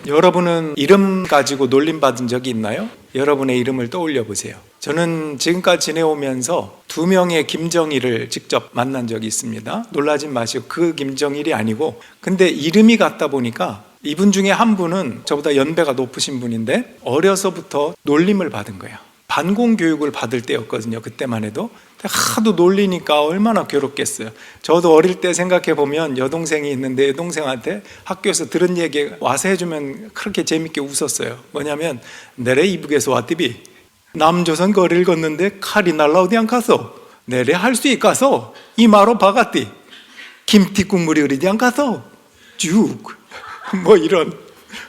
여러분은 이름 가지고 놀림받은 적이 있나요? 여러분의 이름을 떠올려 보세요. 저는 지금까지 지내오면서 2명의 김정일을 직접 만난 적이 있습니다. 놀라지 마시고 그 김정일이 아니고, 근데 이름이 같다 보니까 이분 중에 한 분은 저보다 연배가 높으신 분인데 어려서부터 놀림을 받은 거예요. 반공 교육을 받을 때였거든요. 그때만 해도 하도 놀리니까 얼마나 괴롭겠어요. 저도 어릴 때 생각해 보면 여동생이 있는데 여동생한테 학교에서 들은 얘기 와서 해주면 그렇게 재밌게 웃었어요. 뭐냐면 내래 이북에서 왔디비 남조선 거리를 걷는데 칼이 날라오디 안 가서 내래 할 수 있가서 이마로 박았디 김치 국물이 흐리디 안 가서 쭉 뭐 이런.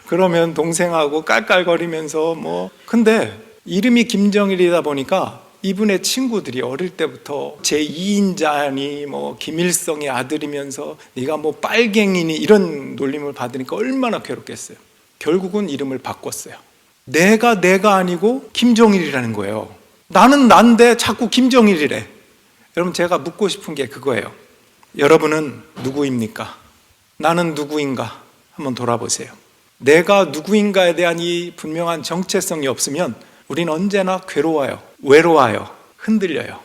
그러면 동생하고 깔깔거리면서 근데 이름이 김정일이다 보니까 이분의 친구들이 어릴 때부터 제2인자니 김일성의 아들이면서 네가 빨갱이니 이런 놀림을 받으니까 얼마나 괴롭겠어요. 결국은 이름을 바꿨어요. 내가 아니고 김정일이라는 거예요. 나는 난데 자꾸 김정일이래. 여러분, 제가 묻고 싶은 게 그거예요. 여러분은 누구입니까? 나는 누구인가? 한번 돌아보세요. 내가 누구인가에 대한 이 분명한 정체성이 없으면 우린 언제나 괴로워요, 외로워요, 흔들려요.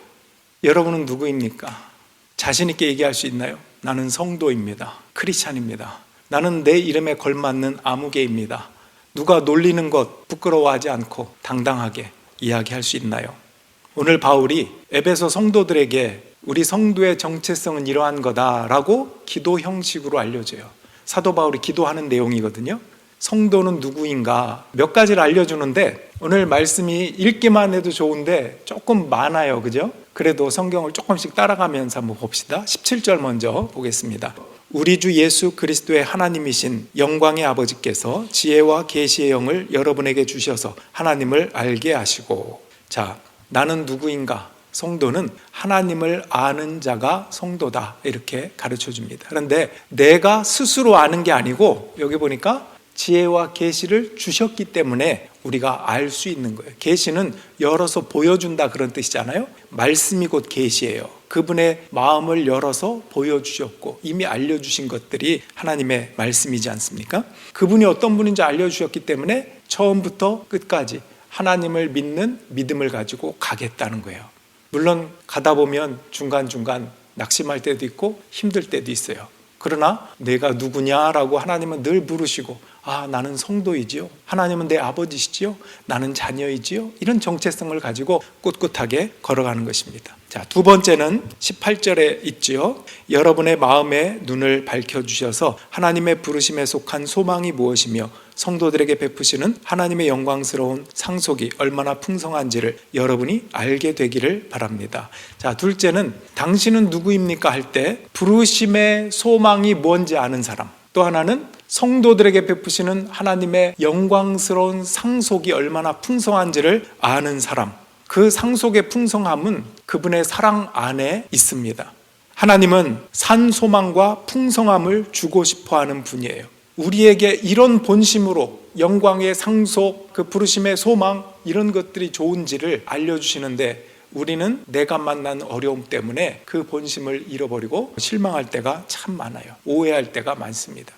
여러분은 누구입니까? 자신 있게 얘기할 수 있나요? 나는 성도입니다. 크리스찬입니다. 나는 내 이름에 걸맞는 아무개입니다. 누가 놀리는 것 부끄러워하지 않고 당당하게 이야기할 수 있나요? 오늘 바울이 에베소 성도들에게 우리 성도의 정체성은 이러한 거다라고 기도 형식으로 알려줘요. 사도 바울이 기도하는 내용이거든요. 성도는 누구인가 몇 가지를 알려주는데 오늘 말씀이 읽기만 해도 좋은데 조금 많아요, 그죠? 그래도 성경을 조금씩 따라가면서 한번 봅시다. 17절 먼저 보겠습니다. 우리 주 예수 그리스도의 하나님이신 영광의 아버지께서 지혜와 계시의 영을 여러분에게 주셔서 하나님을 알게 하시고. 자, 나는 누구인가? 성도는 하나님을 아는 자가 성도다, 이렇게 가르쳐 줍니다. 그런데 내가 스스로 아는 게 아니고 여기 보니까 지혜와 계시를 주셨기 때문에 우리가 알 수 있는 거예요. 계시는 열어서 보여준다 그런 뜻이잖아요. 말씀이 곧 계시예요. 그분의 마음을 열어서 보여주셨고 이미 알려주신 것들이 하나님의 말씀이지 않습니까? 그분이 어떤 분인지 알려주셨기 때문에 처음부터 끝까지 하나님을 믿는 믿음을 가지고 가겠다는 거예요. 물론 가다 보면 중간중간 낙심할 때도 있고 힘들 때도 있어요. 그러나 내가 누구냐라고 하나님은 늘 부르시고, 나는 성도이지요, 하나님은 내 아버지시지요, 나는 자녀이지요, 이런 정체성을 가지고 꿋꿋하게 걸어가는 것입니다. 자, 두 번째는 18절에 있지요. 여러분의 마음의 눈을 밝혀주셔서 하나님의 부르심에 속한 소망이 무엇이며 성도들에게 베푸시는 하나님의 영광스러운 상속이 얼마나 풍성한지를 여러분이 알게 되기를 바랍니다. 자, 둘째는 당신은 누구입니까? 할 때 부르심의 소망이 뭔지 아는 사람, 또 하나는 성도들에게 베푸시는 하나님의 영광스러운 상속이 얼마나 풍성한지를 아는 사람. 그 상속의 풍성함은 그분의 사랑 안에 있습니다. 하나님은 산 소망과 풍성함을 주고 싶어하는 분이에요. 우리에게 이런 본심으로 영광의 상속, 그 부르심의 소망, 이런 것들이 좋은지를 알려주시는데 우리는 내가 만난 어려움 때문에 그 본심을 잃어버리고 실망할 때가 참 많아요. 오해할 때가 많습니다.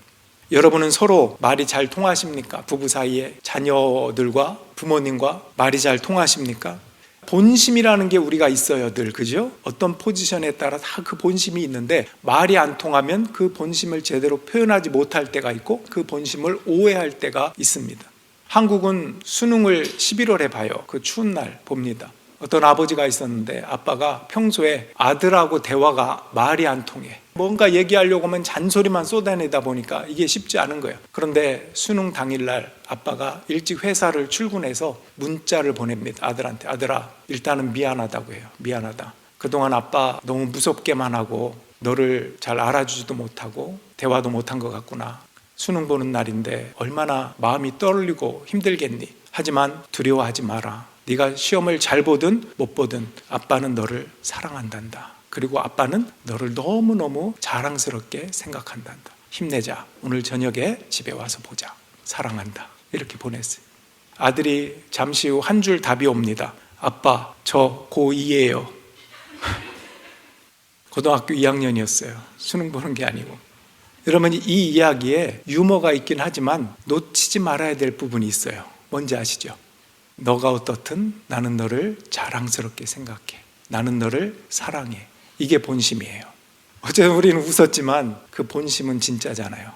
여러분은 서로 말이 잘 통하십니까? 부부 사이에 자녀들과 부모님과 말이 잘 통하십니까? 본심이라는 게 우리가 있어요, 늘, 그죠? 어떤 포지션에 따라 다 그 본심이 있는데 말이 안 통하면 그 본심을 제대로 표현하지 못할 때가 있고 그 본심을 오해할 때가 있습니다. 한국은 수능을 11월에 봐요. 그 추운 날 봅니다. 어떤 아버지가 있었는데 아빠가 평소에 아들하고 대화가 말이 안 통해. 뭔가 얘기하려고 하면 잔소리만 쏟아내다 보니까 이게 쉽지 않은 거예요. 그런데 수능 당일날 아빠가 일찍 회사를 출근해서 문자를 보냅니다. 아들한테. 아들아, 일단은 미안하다고 해요. 미안하다. 그동안 아빠 너무 무섭게만 하고 너를 잘 알아주지도 못하고 대화도 못한 것 같구나. 수능 보는 날인데 얼마나 마음이 떨리고 힘들겠니? 하지만 두려워하지 마라. 네가 시험을 잘 보든 못 보든 아빠는 너를 사랑한단다. 그리고 아빠는 너를 너무너무 자랑스럽게 생각한단다. 힘내자. 오늘 저녁에 집에 와서 보자. 사랑한다. 이렇게 보냈어요. 아들이 잠시 후 한 줄 답이 옵니다. 아빠, 저 고2예요. 고등학교 2학년이었어요. 수능 보는 게 아니고. 여러분, 이 이야기에 유머가 있긴 하지만 놓치지 말아야 될 부분이 있어요. 뭔지 아시죠? 너가 어떻든 나는 너를 자랑스럽게 생각해. 나는 너를 사랑해. 이게 본심이에요. 어제 우리는 웃었지만 그 본심은 진짜잖아요.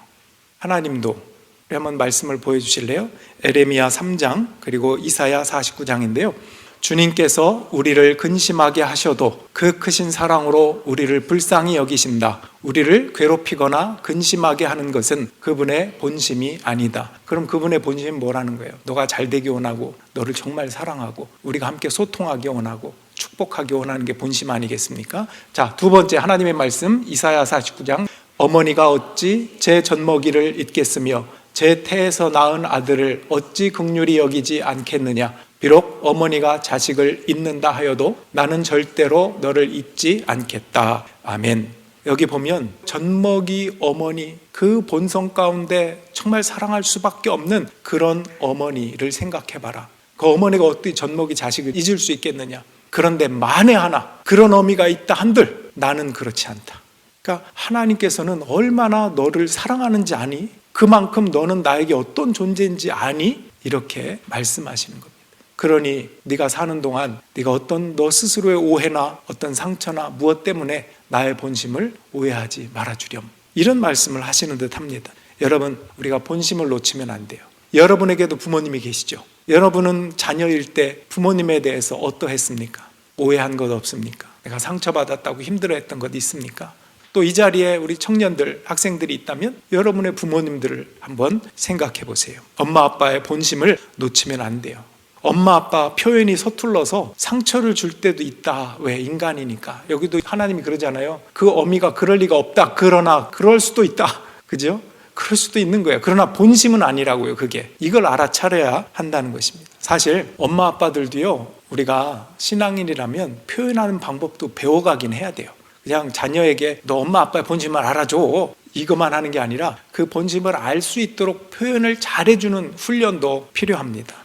하나님도 한번 말씀을 보여주실래요? 에레미야 3장 그리고 이사야 49장인데요. 주님께서 우리를 근심하게 하셔도 그 크신 사랑으로 우리를 불쌍히 여기신다. 우리를 괴롭히거나 근심하게 하는 것은 그분의 본심이 아니다. 그럼 그분의 본심은 뭐라는 거예요? 너가 잘되기 원하고 너를 정말 사랑하고 우리가 함께 소통하기 원하고 축복하기 원하는 게 본심 아니겠습니까? 자, 두 번째 하나님의 말씀 이사야 49장 어머니가 어찌 제 젖먹이를 잊겠으며 제 태에서 낳은 아들을 어찌 긍휼히 여기지 않겠느냐. 비록 어머니가 자식을 잊는다 하여도 나는 절대로 너를 잊지 않겠다. 아멘. 여기 보면 젖먹이 어머니, 그 본성 가운데 정말 사랑할 수밖에 없는 그런 어머니를 생각해봐라. 그 어머니가 어떻게 젖먹이 자식을 잊을 수 있겠느냐. 그런데 만에 하나 그런 어미가 있다 한들 나는 그렇지 않다. 그러니까 하나님께서는 얼마나 너를 사랑하는지 아니? 그만큼 너는 나에게 어떤 존재인지 아니? 이렇게 말씀하시는 겁니다. 그러니 네가 사는 동안 네가 어떤 너 스스로의 오해나 어떤 상처나 무엇 때문에 나의 본심을 오해하지 말아주렴. 이런 말씀을 하시는 듯 합니다. 여러분, 우리가 본심을 놓치면 안 돼요. 여러분에게도 부모님이 계시죠. 여러분은 자녀일 때 부모님에 대해서 어떠했습니까? 오해한 것 없습니까? 내가 상처받았다고 힘들어했던 것 있습니까? 또 이 자리에 우리 청년들, 학생들이 있다면 여러분의 부모님들을 한번 생각해 보세요. 엄마 아빠의 본심을 놓치면 안 돼요. 엄마 아빠 표현이 서툴러서 상처를 줄 때도 있다. 왜? 인간이니까. 여기도 하나님이 그러잖아요. 그 어미가 그럴 리가 없다. 그러나 그럴 수도 있다. 그죠? 그럴 수도 있는 거예요. 그러나 본심은 아니라고요. 그게. 이걸 알아차려야 한다는 것입니다. 사실 엄마 아빠들도요, 우리가 신앙인이라면 표현하는 방법도 배워가긴 해야 돼요. 그냥 자녀에게 너 엄마 아빠의 본심을 알아줘, 이것만 하는 게 아니라 그 본심을 알 수 있도록 표현을 잘해주는 훈련도 필요합니다.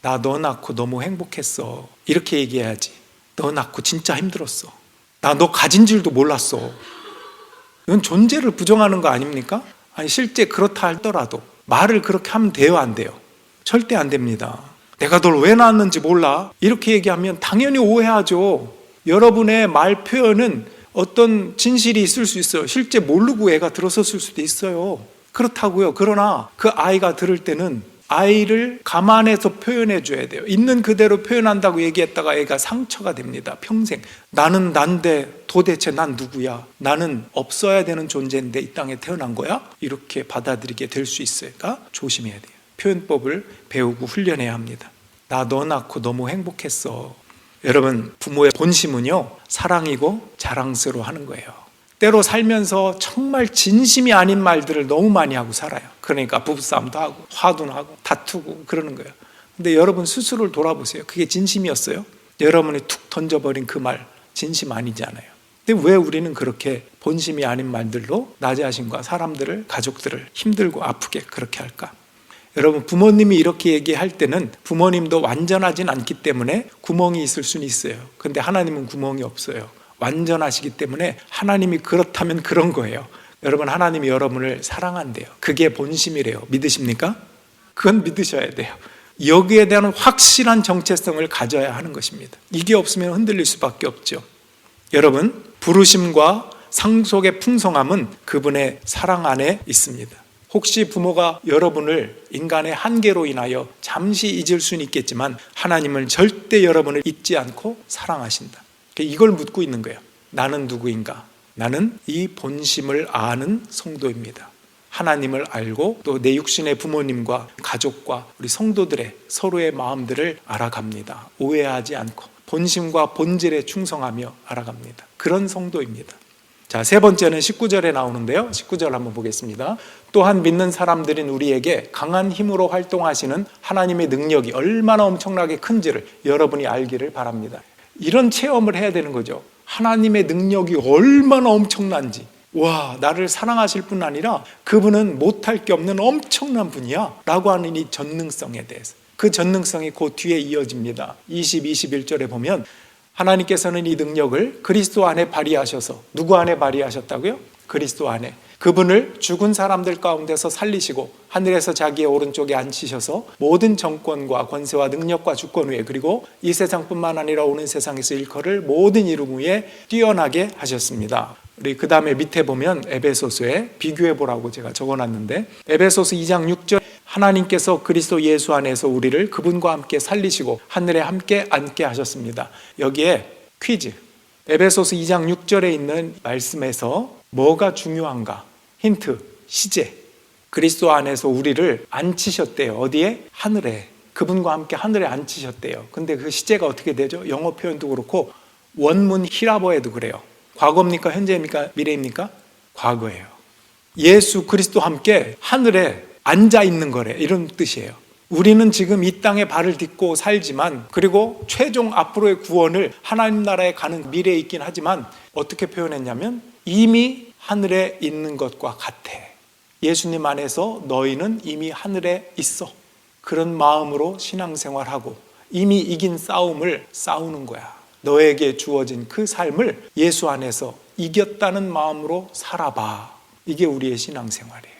나 너 낳고 너무 행복했어, 이렇게 얘기해야지. 너 낳고 진짜 힘들었어. 나 너 가진 줄도 몰랐어. 이건 존재를 부정하는 거 아닙니까? 아니, 실제 그렇다 하더라도 말을 그렇게 하면 돼요, 안 돼요? 절대 안 됩니다. 내가 널 왜 낳았는지 몰라? 이렇게 얘기하면 당연히 오해하죠. 여러분의 말 표현은 어떤 진실이 있을 수 있어요. 실제 모르고 애가 들어섰을 수도 있어요. 그렇다고요. 그러나 그 아이가 들을 때는 아이를 감안해서 표현해 줘야 돼요. 있는 그대로 표현한다고 얘기했다가 애가 상처가 됩니다. 평생. 나는 난데 도대체 난 누구야? 나는 없어야 되는 존재인데 이 땅에 태어난 거야? 이렇게 받아들이게 될 수 있으니까 조심해야 돼요. 표현법을 배우고 훈련해야 합니다. 나 너 낳고 너무 행복했어. 여러분, 부모의 본심은요, 사랑이고 자랑스러워하는 거예요. 때로 살면서 정말 진심이 아닌 말들을 너무 많이 하고 살아요. 그러니까 부부싸움도 하고 화도 나고 다투고 그러는 거예요. 근데 여러분 스스로를 돌아보세요. 그게 진심이었어요? 여러분이 툭 던져버린 그 말 진심 아니잖아요. 근데 왜 우리는 그렇게 본심이 아닌 말들로 나 자신과 사람들을, 가족들을 힘들고 아프게 그렇게 할까? 여러분, 부모님이 이렇게 얘기할 때는 부모님도 완전하진 않기 때문에 구멍이 있을 수는 있어요. 근데 하나님은 구멍이 없어요. 완전하시기 때문에 하나님이 그렇다면 그런 거예요. 여러분, 하나님이 여러분을 사랑한대요. 그게 본심이래요. 믿으십니까? 그건 믿으셔야 돼요. 여기에 대한 확실한 정체성을 가져야 하는 것입니다. 이게 없으면 흔들릴 수밖에 없죠. 여러분, 부르심과 상속의 풍성함은 그분의 사랑 안에 있습니다. 혹시 부모가 여러분을 인간의 한계로 인하여 잠시 잊을 수는 있겠지만 하나님은 절대 여러분을 잊지 않고 사랑하신다. 이걸 묻고 있는 거예요. 나는 누구인가? 나는 이 본심을 아는 성도입니다. 하나님을 알고 또 내 육신의 부모님과 가족과 우리 성도들의 서로의 마음들을 알아갑니다. 오해하지 않고 본심과 본질에 충성하며 알아갑니다. 그런 성도입니다. 자, 세 번째는 19절에 나오는데요. 19절 한번 보겠습니다. 또한 믿는 사람들인 우리에게 강한 힘으로 활동하시는 하나님의 능력이 얼마나 엄청나게 큰지를 여러분이 알기를 바랍니다. 이런 체험을 해야 되는 거죠. 하나님의 능력이 얼마나 엄청난지. 와, 나를 사랑하실 뿐 아니라 그분은 못할 게 없는 엄청난 분이야 라고 하는 이 전능성에 대해서, 그 전능성이 그 뒤에 이어집니다. 20, 21절에 보면 하나님께서는 이 능력을 그리스도 안에 발휘하셔서, 누구 안에 발휘하셨다고요? 그리스도 안에 그분을 죽은 사람들 가운데서 살리시고 하늘에서 자기의 오른쪽에 앉히셔서 모든 정권과 권세와 능력과 주권 위에 그리고 이 세상뿐만 아니라 오는 세상에서 일컬을 모든 이름 위에 뛰어나게 하셨습니다. 우리 그 다음에 밑에 보면 에베소서에 비교해 보라고 제가 적어놨는데 에베소서 2장 6절 하나님께서 그리스도 예수 안에서 우리를 그분과 함께 살리시고 하늘에 함께 앉게 하셨습니다. 여기에 퀴즈. 에베소서 2장 6절에 있는 말씀에서 뭐가 중요한가? 힌트, 시제. 그리스도 안에서 우리를 앉히셨대요. 어디에? 하늘에. 그분과 함께 하늘에 앉히셨대요. 근데 그 시제가 어떻게 되죠? 영어 표현도 그렇고 원문 히라보에도 그래요. 과거입니까? 현재입니까? 미래입니까? 과거예요. 예수 그리스도와 함께 하늘에 앉아 있는 거래. 이런 뜻이에요. 우리는 지금 이 땅에 발을 딛고 살지만 그리고 최종 앞으로의 구원을 하나님 나라에 가는 미래에 있긴 하지만 어떻게 표현했냐면 이미 하늘에 있는 것과 같아. 예수님 안에서 너희는 이미 하늘에 있어. 그런 마음으로 신앙생활하고 이미 이긴 싸움을 싸우는 거야. 너에게 주어진 그 삶을 예수 안에서 이겼다는 마음으로 살아봐. 이게 우리의 신앙생활이에요.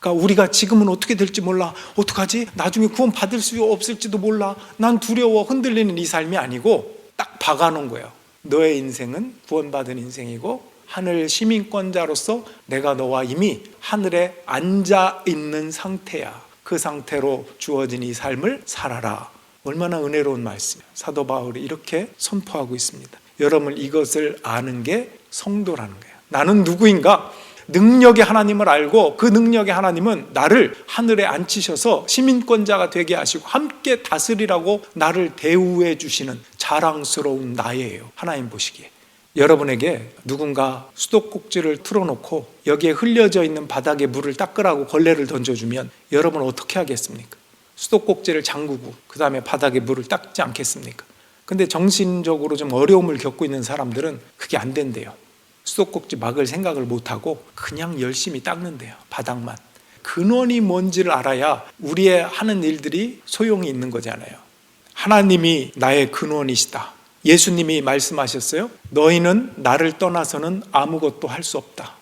그러니까 우리가 지금은 어떻게 될지 몰라. 어떡하지? 나중에 구원 받을 수 없을지도 몰라. 난 두려워. 흔들리는 이 삶이 아니고 딱 박아놓은 거예요. 너의 인생은 구원받은 인생이고 하늘 시민권자로서 내가 너와 이미 하늘에 앉아 있는 상태야. 그 상태로 주어진 이 삶을 살아라. 얼마나 은혜로운 말씀이에요. 사도 바울이 이렇게 선포하고 있습니다. 여러분 이것을 아는 게 성도라는 거예요. 나는 누구인가? 능력의 하나님을 알고 그 능력의 하나님은 나를 하늘에 앉히셔서 시민권자가 되게 하시고 함께 다스리라고 나를 대우해 주시는 자랑스러운 나예요. 하나님 보시기에. 여러분에게 누군가 수도꼭지를 틀어놓고 여기에 흘려져 있는 바닥에 물을 닦으라고 걸레를 던져주면 여러분 어떻게 하겠습니까? 수도꼭지를 잠그고 그 다음에 바닥에 물을 닦지 않겠습니까? 근데 정신적으로 좀 어려움을 겪고 있는 사람들은 그게 안 된대요. 수도꼭지 막을 생각을 못하고 그냥 열심히 닦는데요. 바닥만. 근원이 뭔지를 알아야 우리의 하는 일들이 소용이 있는 거잖아요. 하나님이 나의 근원이시다. 예수님이 말씀하셨어요. 너희는 나를 떠나서는 아무것도 할 수 없다.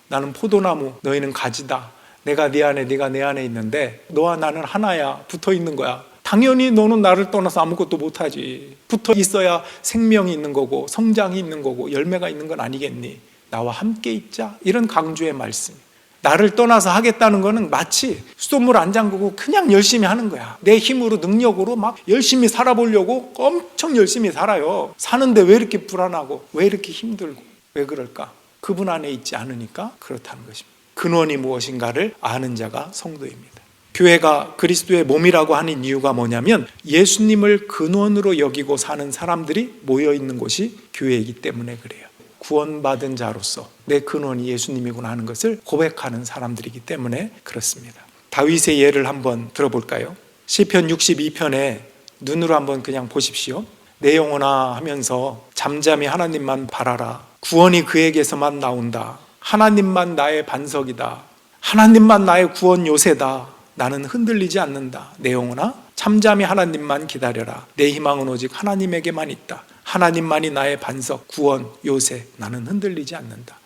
나는 포도나무, 너희는 가지다. 내가 네 안에, 네가 내 안에 있는데 너와 나는 하나야. 붙어 있는 거야. 당연히 너는 나를 떠나서 아무것도 못하지. 붙어 있어야 생명이 있는 거고 성장이 있는 거고 열매가 있는 건 아니겠니? 나와 함께 있자. 이런 강조의 말씀. 나를 떠나서 하겠다는 거는 마치 수돗물 안 잠그고 그냥 열심히 하는 거야. 내 힘으로 능력으로 막 열심히 살아보려고 엄청 열심히 살아요. 사는데 왜 이렇게 불안하고 왜 이렇게 힘들고 왜 그럴까? 그분 안에 있지 않으니까 그렇다는 것입니다. 근원이 무엇인가를 아는 자가 성도입니다. 교회가 그리스도의 몸이라고 하는 이유가 뭐냐면 예수님을 근원으로 여기고 사는 사람들이 모여있는 곳이 교회이기 때문에 그래요. 구원받은 자로서 내 근원이 예수님이구나 하는 것을 고백하는 사람들이기 때문에 그렇습니다. 다윗의 예를 한번 들어볼까요? 시편 62편에 눈으로 한번 그냥 보십시오. 내 영혼아 하면서 잠잠히 하나님만 바라라. 구원이 그에게서만 나온다. 하나님만 나의 반석이다. 하나님만 나의 구원 요새다. 나는 흔들리지 않는다. 내 영혼아 잠잠히 하나님만 기다려라. 내 희망은 오직 하나님에게만 있다. 하나님만이 나의 반석, 구원, 요새. 나는 흔들리지 않는다.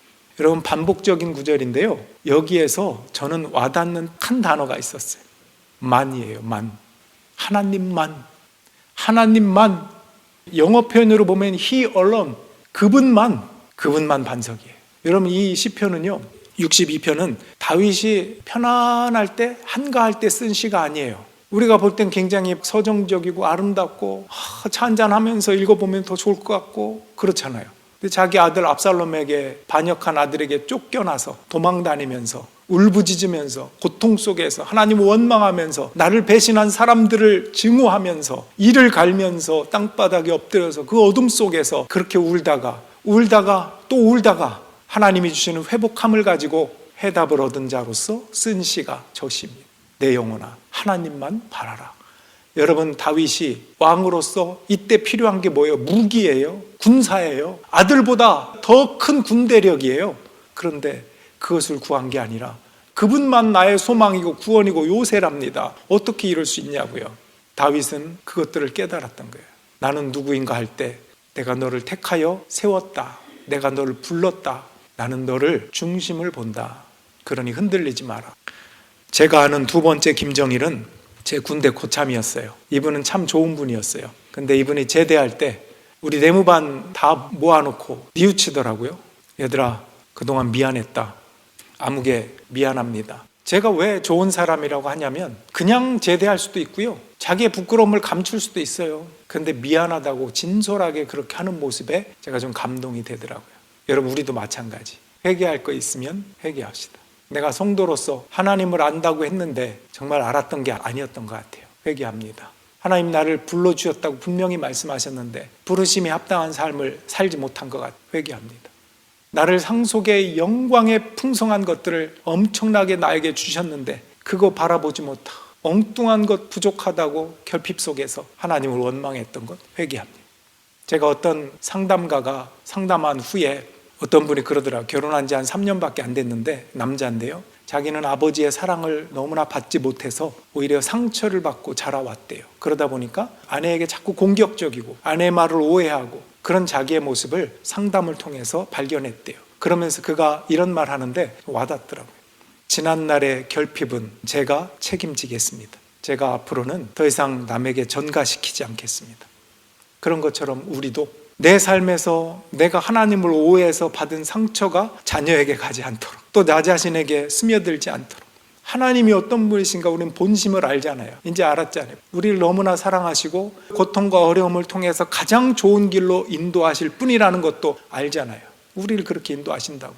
여러분 반복적인 구절인데요. 여기에서 저는 와닿는 한 단어가 있었어요. 만이에요. 만. 하나님만. 하나님만. 영어 표현으로 보면 He alone. 그분만 반석이에요. 여러분 이 시편은요. 62편은 다윗이 편안할 때 한가할 때 쓴 시가 아니에요. 우리가 볼 땐 굉장히 서정적이고 아름답고 차 한잔하면서 읽어보면 더 좋을 것 같고 그렇잖아요. 근데 자기 아들 압살롬에게 반역한 아들에게 쫓겨나서 도망다니면서 울부짖으면서 고통 속에서 하나님을 원망하면서 나를 배신한 사람들을 증오하면서 이를 갈면서 땅바닥에 엎드려서 그 어둠 속에서 그렇게 울다가 또 울다가 하나님이 주시는 회복함을 가지고 해답을 얻은 자로서 쓴 시가 저 시입니다. 내 영혼아 하나님만 바라라. 여러분 다윗이 왕으로서 이때 필요한 게 뭐예요? 무기예요. 군사예요. 아들보다 더 큰 군대력이에요. 그런데 그것을 구한 게 아니라 그분만 나의 소망이고 구원이고 요새랍니다. 어떻게 이럴 수 있냐고요. 다윗은 그것들을 깨달았던 거예요. 나는 누구인가 할 때 내가 너를 택하여 세웠다. 내가 너를 불렀다. 나는 너를 중심을 본다. 그러니 흔들리지 마라. 제가 아는 두 번째 김정일은 제 군대 고참이었어요. 이분은 참 좋은 분이었어요. 근데 이분이 제대할 때 우리 내무반 다 모아놓고 뉘우치더라고요. 얘들아, 그동안 미안했다. 아무개 미안합니다. 제가 왜 좋은 사람이라고 하냐면 그냥 제대할 수도 있고요, 자기의 부끄러움을 감출 수도 있어요. 근데 미안하다고 진솔하게 그렇게 하는 모습에 제가 좀 감동이 되더라고요. 여러분, 우리도 마찬가지. 회개할 거 있으면 회개합시다. 내가 성도로서 하나님을 안다고 했는데 정말 알았던 게 아니었던 것 같아요. 회개합니다. 하나님 나를 불러주셨다고 분명히 말씀하셨는데 부르심에 합당한 삶을 살지 못한 것 같아요. 회개합니다. 나를 상속의 영광의 풍성한 것들을 엄청나게 나에게 주셨는데 그거 바라보지 못하고 엉뚱한 것 부족하다고 결핍 속에서 하나님을 원망했던 것 회개합니다. 제가 어떤 상담가가 상담한 후에 어떤 분이 그러더라고요. 결혼한 지 한 3년밖에 안 됐는데 남자인데요, 자기는 아버지의 사랑을 너무나 받지 못해서 오히려 상처를 받고 자라왔대요. 그러다 보니까 아내에게 자꾸 공격적이고 아내의 말을 오해하고 그런 자기의 모습을 상담을 통해서 발견했대요. 그러면서 그가 이런 말 하는데 와닿더라고요. 지난날의 결핍은 제가 책임지겠습니다. 제가 앞으로는 더 이상 남에게 전가시키지 않겠습니다. 그런 것처럼 우리도 내 삶에서 내가 하나님을 오해해서 받은 상처가 자녀에게 가지 않도록, 또 나 자신에게 스며들지 않도록, 하나님이 어떤 분이신가 우리는 본심을 알잖아요. 이제 알았잖아요. 우리를 너무나 사랑하시고 고통과 어려움을 통해서 가장 좋은 길로 인도하실 분이라는 것도 알잖아요. 우리를 그렇게 인도하신다고.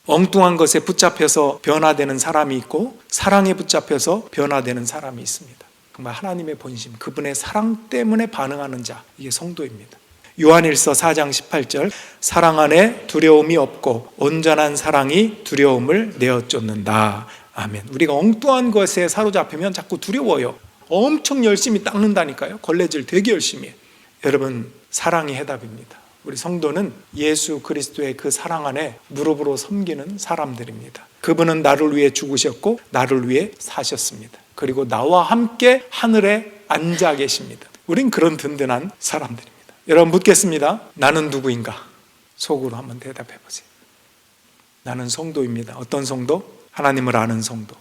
엉뚱한 것에 붙잡혀서 변화되는 사람이 있고 사랑에 붙잡혀서 변화되는 사람이 있습니다. 정말 하나님의 본심, 그분의 사랑 때문에 반응하는 자, 이게 성도입니다. 요한일서 4장 18절, 사랑 안에 두려움이 없고 온전한 사랑이 두려움을 내어쫓는다. 아멘. 우리가 엉뚱한 것에 사로잡히면 자꾸 두려워요. 엄청 열심히 닦는다니까요. 걸레질 되게 열심히 해요. 여러분, 사랑이 해답입니다. 우리 성도는 예수 그리스도의 그 사랑 안에 무릎으로 섬기는 사람들입니다. 그분은 나를 위해 죽으셨고 나를 위해 사셨습니다. 그리고 나와 함께 하늘에 앉아 계십니다. 우린 그런 든든한 사람들입니다. 여러분, 묻겠습니다. 나는 누구인가? 속으로 한번 대답해 보세요. 나는 성도입니다. 어떤 성도? 하나님을 아는 성도,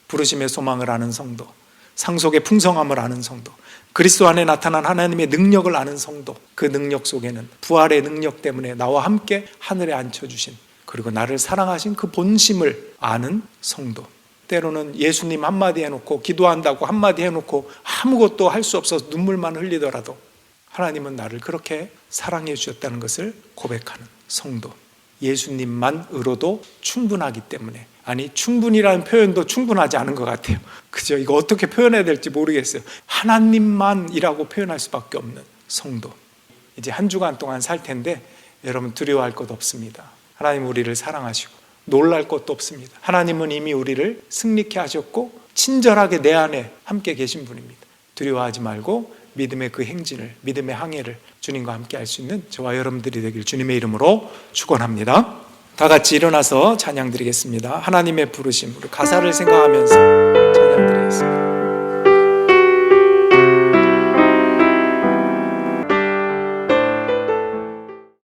부르심의 소망을 아는 성도, 상속의 풍성함을 아는 성도, 그리스도 안에 나타난 하나님의 능력을 아는 성도. 그 능력 속에는 부활의 능력 때문에 나와 함께 하늘에 앉혀주신, 그리고 나를 사랑하신 그 본심을 아는 성도. 때로는 예수님 한마디 해놓고 기도한다고 한마디 해놓고 아무것도 할 수 없어서 눈물만 흘리더라도 하나님은 나를 그렇게 사랑해 주셨다는 것을 고백하는 성도. 예수님만으로도 충분하기 때문에, 아니 충분이라는 표현도 충분하지 않은 것 같아요. 그죠? 이거 어떻게 표현해야 될지 모르겠어요. 하나님만이라고 표현할 수밖에 없는 성도. 이제 한 주간 동안 살 텐데 여러분, 두려워할 것 없습니다. 하나님 우리를 사랑하시고 놀랄 것도 없습니다. 하나님은 이미 우리를 승리케 하셨고 친절하게 내 안에 함께 계신 분입니다. 두려워하지 말고 믿음의 그 행진을, 믿음의 항해를 주님과 함께 할 수 있는 저와 여러분들이 되길 주님의 이름으로 축원합니다. 다 같이 일어나서 찬양 드리겠습니다. 하나님의 부르심, 우리 가사를 생각하면서 찬양 드리겠습니다.